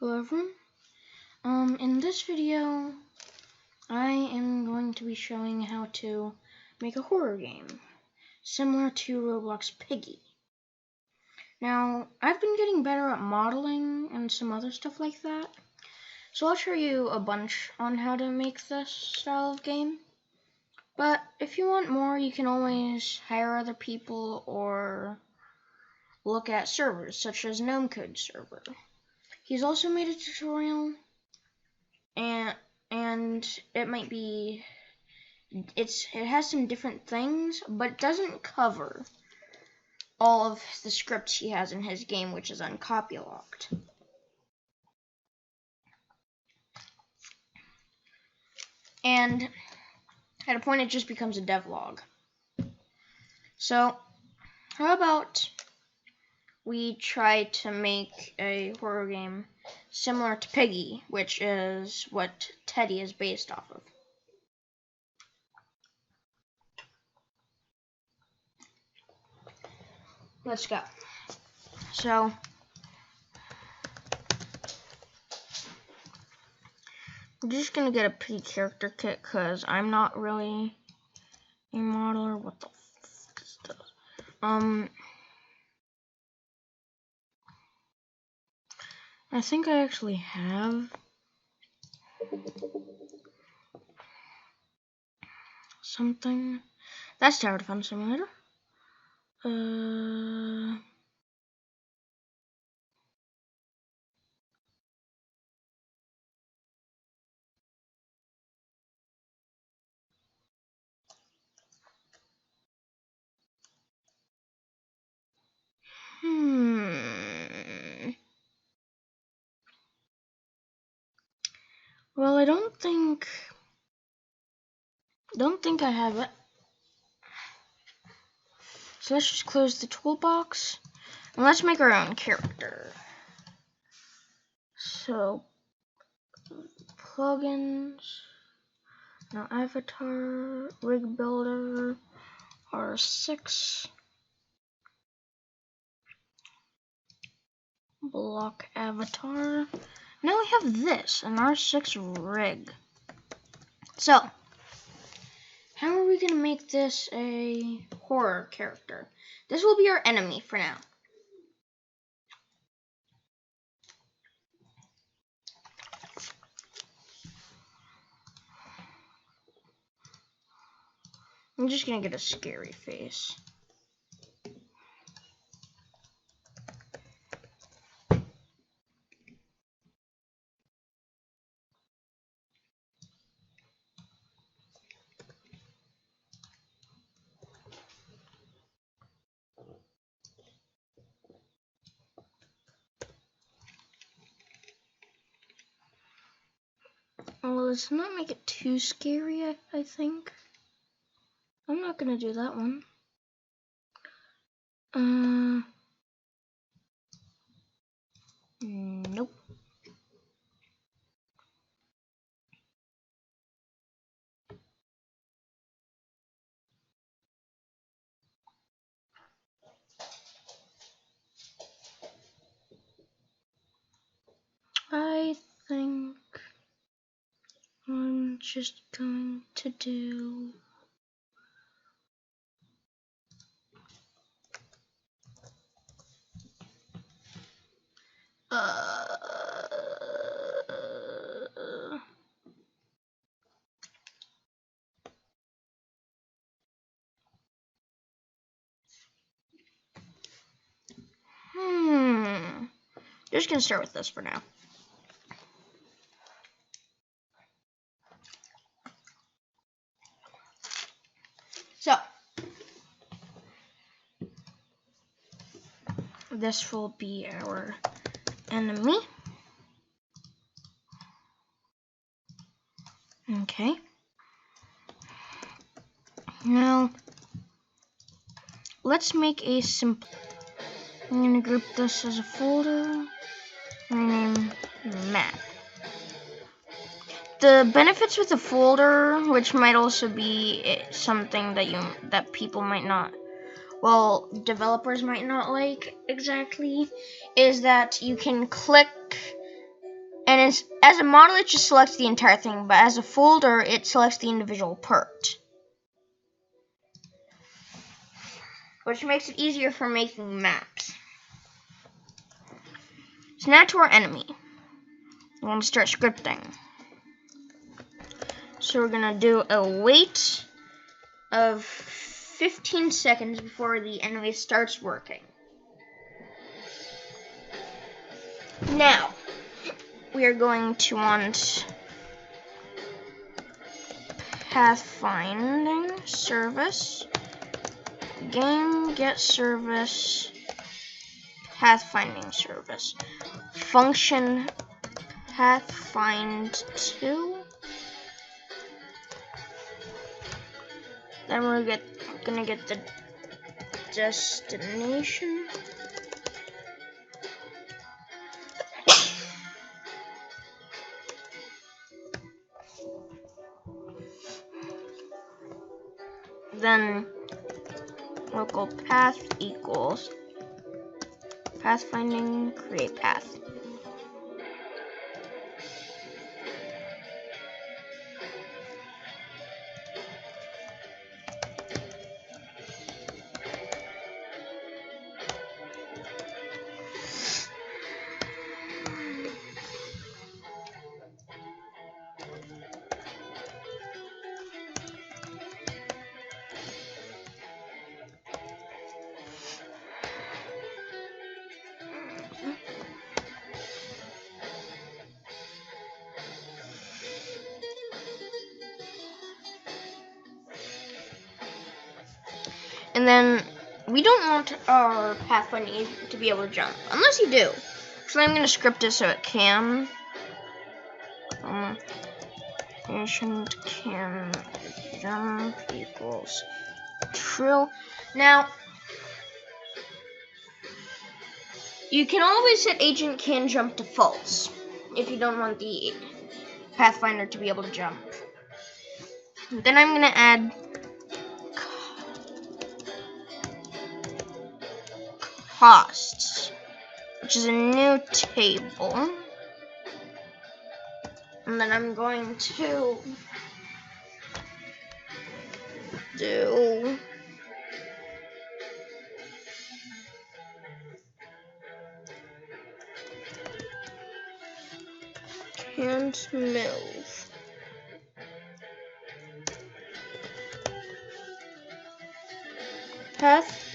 Hello everyone. In this video, I am going to be showing how to make a horror game, similar to Roblox Piggy. Now, I've been getting better at modeling and some other stuff like that, so I'll show you a bunch on how to make this style of game. But if you want more, you can always hire other people or look at servers, such as GnomeCode server. He's also made a tutorial, and it might be, it has some different things, but it doesn't cover all of the scripts he has in his game, which is uncopylocked. And at a point, it just becomes a devlog. So how about we try to make a horror game similar to Piggy, which is what Teddy is based off of. Let's go. So I'm just gonna get a Piggy character kit because I'm not really a modeler. What the fuck is this? I think I actually have something. That's Tower Defense Simulator. Well, I don't think I have it. So let's just close the toolbox and let's make our own character. So plugins, now avatar, rig builder, R6, block avatar. Now we have this, an R6 rig. So how are we going to make this a horror character? This will be our enemy for now. I'm just going to get a scary face. Well, let's not make it too scary, I think. I'm not gonna do that one. Nope. I think I'm just going to do just gonna start with this for now. So this will be our enemy. Okay. Now let's make a simple. I'm gonna group this as a folder. Rename map. The benefits with a folder, which might also be something that people might not, well, developers might not like exactly, is that you can click And as a model, it just selects the entire thing, but as a folder, it selects the individual part, which makes it easier for making maps. So now to our enemy. We're going to start scripting. So we're going to do a wait of 15 seconds before the enemy starts working. Now, we are going to want pathfinding service, game get service, pathfinding service, function pathfind2. Then we're gonna get the destination. Then local path equals pathfinding create path. And then we don't want our pathfinding to be able to jump, unless you do. So I'm going to script it so it can. Patient can jump equals true. Now, you can always set agent can jump to false if you don't want the pathfinder to be able to jump. Then I'm going to add costs, which is a new table. And then I'm going to do can't move. Path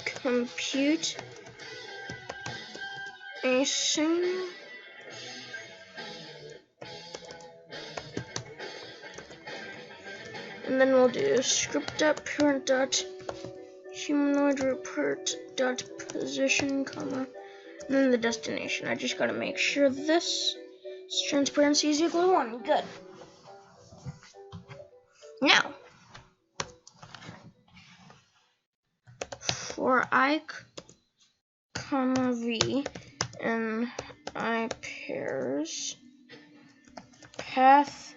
compute async and then we'll do script.parent.humanoid.report.position, comma, and then the destination. I just gotta make sure this transparency is equal to 1. Good. Now, for I, comma, v, and I pairs, path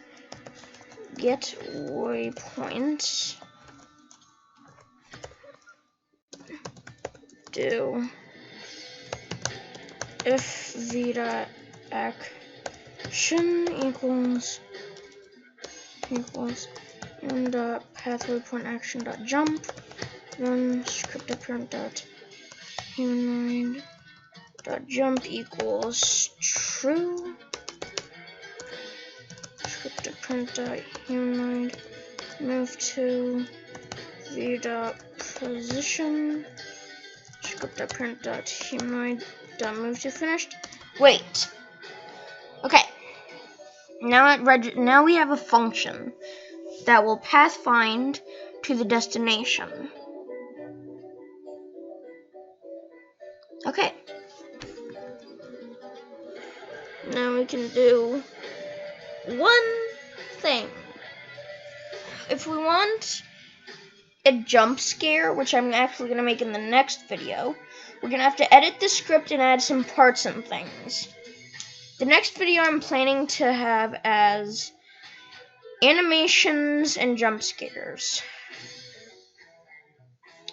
get waypoints, do if v action equals and path waypoint action dot jump, then script apparent dot humanoid dot jump equals true. Script apparent dot humanoid move to v dot position. Script apparent dot humanoid dot move to finished. Wait. Okay. Now we have a function that will pathfind to the destination. Okay. Now we can do one thing. If we want a jump scare, which I'm actually going to make in the next video, we're going to have to edit the script and add some parts and things. The next video I'm planning to have as animations and jump scares.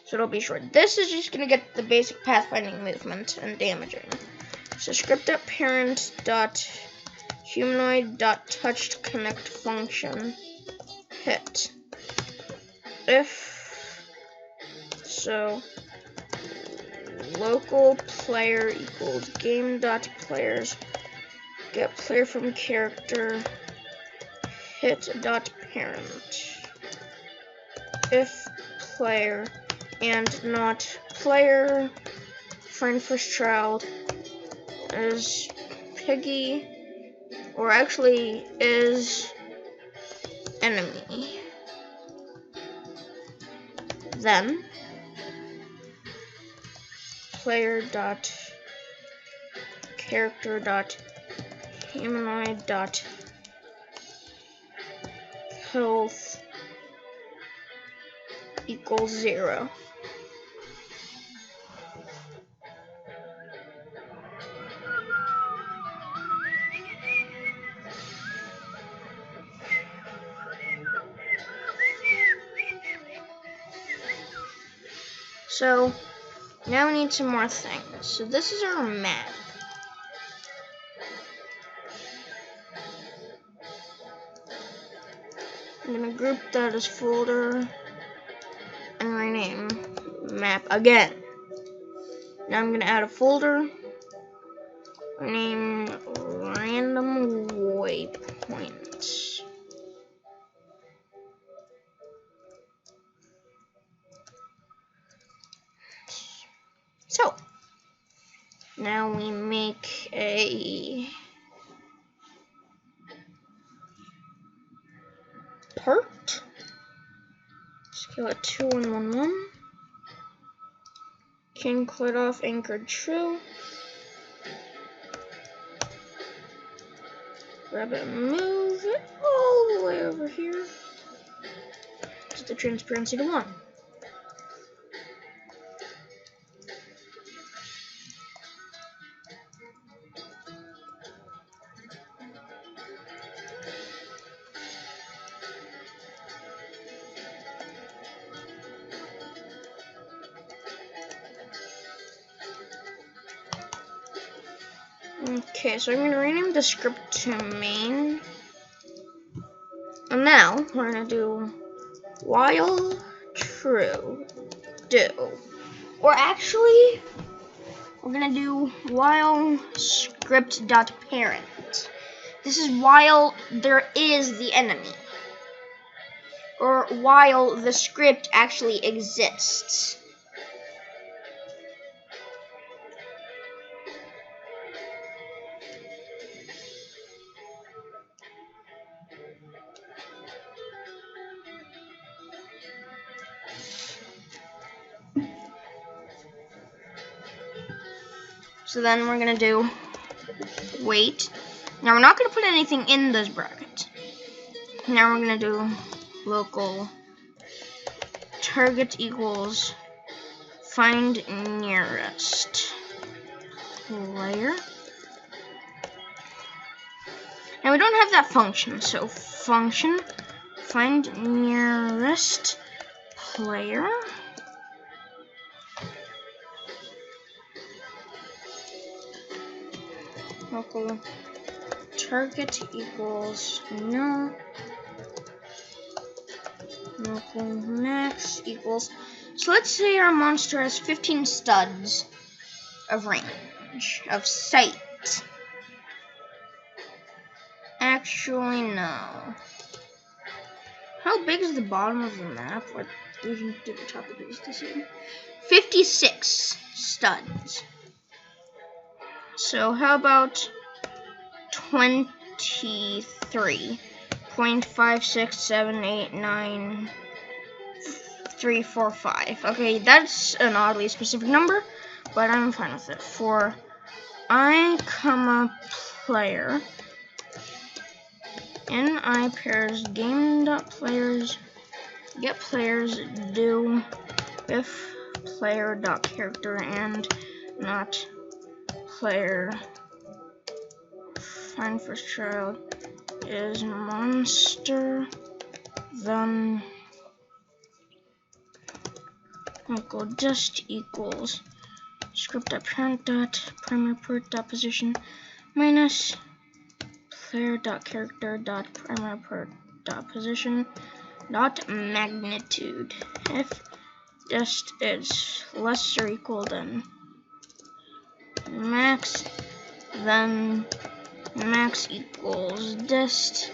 So it'll be short. This is just going to get the basic pathfinding movement and damaging. So script.parent.humanoid.touchedConnect function hit. If so, local player equals game.players get player from character hit.parent. If player and not player find first child is Piggy, or actually is enemy, then player dot character dot humanoid dot health equals 0. So now we need some more things. So this is our map. I'm gonna group that as folder and rename map again. Now I'm gonna add a folder, name random waypoints. So now we make a part, scale it 2111, king cleared off, anchored true, grab it and move it all the way over here, set the transparency to 1. Okay, so I'm going to rename the script to main. And now we're going to do while true do. Or actually, we're going to do while script.parent. This is while there is the enemy. Or while the script actually exists. So then we're gonna do wait. Now we're not gonna put anything in this bracket. Now we're gonna do local target equals find nearest player. Now we don't have that function, so function find nearest player. Local target equals no. Local max equals. So let's say our monster has 15 studs of range, of sight. Actually, no. How big is the bottom of the map? What we can do the top of this to see. 56 studs. So how about 23.56789.345? Okay, that's an oddly specific number, but I'm fine with it. For I, player, ni pairs game.players get players do if player.character and not player find first child is monster, then local just equals script.parent.primaryPort.position minus player.character.primaryPort.position dot magnitude. If dist is less or equal than max, then max equals dist,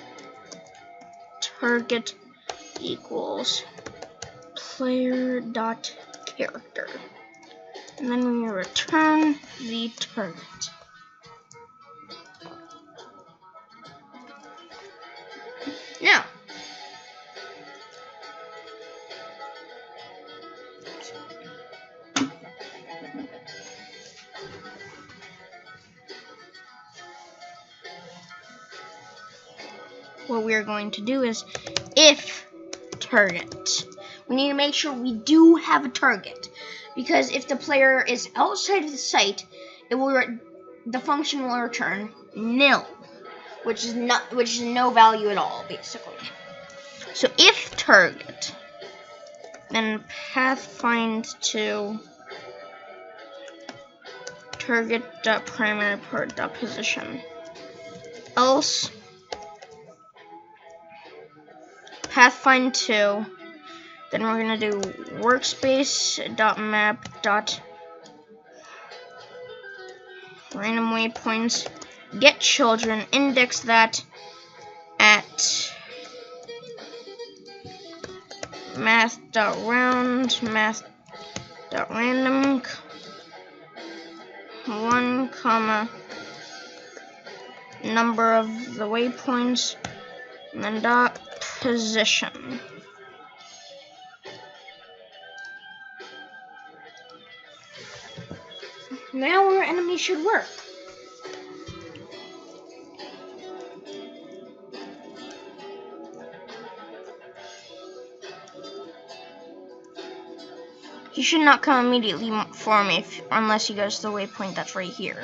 target equals player.character, and then we return the target. Now, what we are going to do is if target. We need to make sure we do have a target, because if the player is outside of the site, the function will return nil, which is no value at all, basically. So if target, then pathfind to target.primaryPort.position, else pathfind to, then we're gonna do workspace.map.random waypoints, get children, index that at math.round, math.random, 1, number of the waypoints, and then dot position. Now our enemy should work. He should not come immediately for me unless he goes to the waypoint that's right here.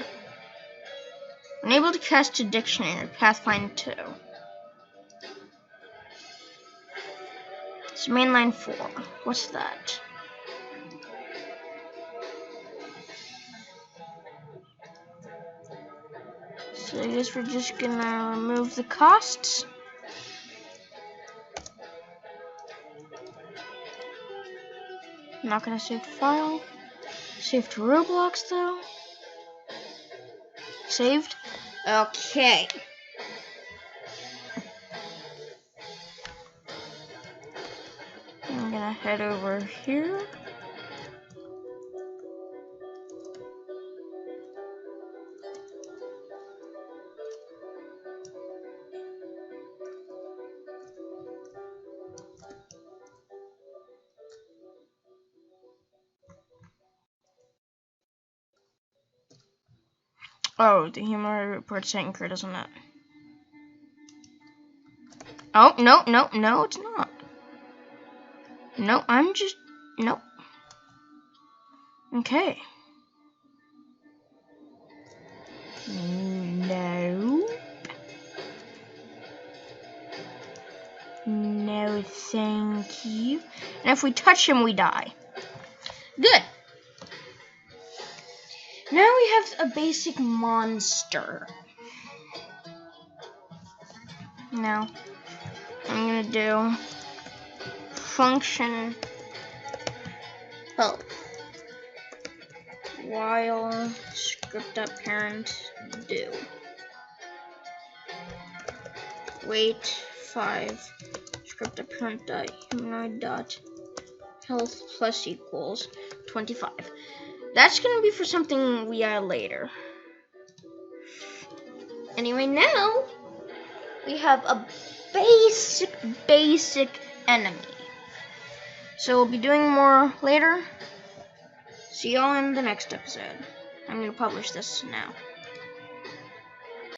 Unable to cast to dictionary, pathfind 2. It's mainline 4. What's that? So I guess we're just gonna remove the costs. I'm not gonna save the file. Save to Roblox though. Saved. Okay. I'm gonna head over here. Oh, the human report's anchored, isn't it? Oh, no, it's not. No, nope. Okay. No, thank you. And if we touch him, we die. Good. Now we have a basic monster. Now, I'm gonna do function health while script.parent do wait 5 script.parent.humanoid.health plus equals 25. That's gonna be for something we add later. Anyway, now we have a basic enemy. So we'll be doing more later. See y'all in the next episode. I'm gonna publish this now.